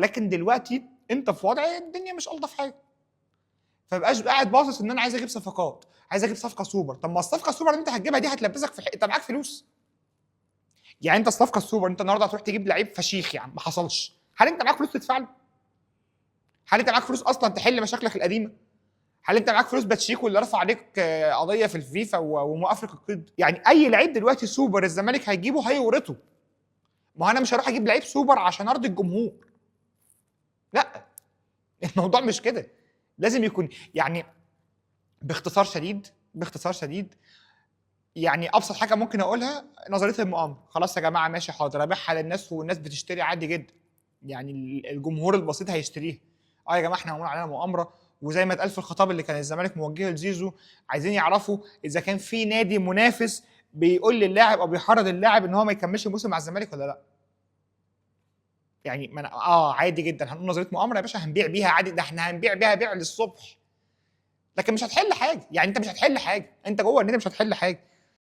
لكن دلوقتي انت في وضع الدنيا مش الطف حاجه، فمبقاش قاعد باصص ان انا عايز اجيب صفقات، عايز اجيب صفقه سوبر. طب ما الصفقه السوبر اللي انت هتجيبها دي هتلبسك في انت معاك فلوس. يعني انت الصفقه السوبر انت النهارده هتروح تجيب لعيب فشيخ يعني ما حصلش، هل انت معاك فلوس تدفع له؟ هل انت معاك فلوس اصلا تحل مشاكلك القديمه؟ هل انت معاك فلوس باتشيكو اللي رفع عليك قضيه في الفيفا وموقف لك القيد؟ يعني اي لعيب دلوقتي سوبر الزمالك هيجيبه هيورطه. ما انا مش هروح اجيب لعيب سوبر عشان ارضي الجمهور. لا، الموضوع مش كده. لازم يكون يعني باختصار شديد، باختصار شديد، يعني ابسط حاجه ممكن اقولها نظريه المؤامره. خلاص يا جماعه ماشي حاضر، ابيعها للناس والناس بتشتري عادي جدا. يعني الجمهور البسيط هيشتريها. اه يا جماعه احنا معمول علينا مؤامره، وزي ما اتقال في الخطاب اللي كان الزمالك موجهه لزيزو، عايزين يعرفوا اذا كان في نادي منافس بيقول للاعب او بيحرض اللاعب ان هو ما يكملش الموسم مع الزمالك ولا لا. يعني ما عادي جدا هنقول نظريه مؤامره يا باشا، هنبيع بيها عادي، ده احنا هنبيع بيها بيع للصبح. لكن مش هتحل حاجه، يعني انت مش هتحل حاجه، انت جوه النادي مش هتحل حاجه.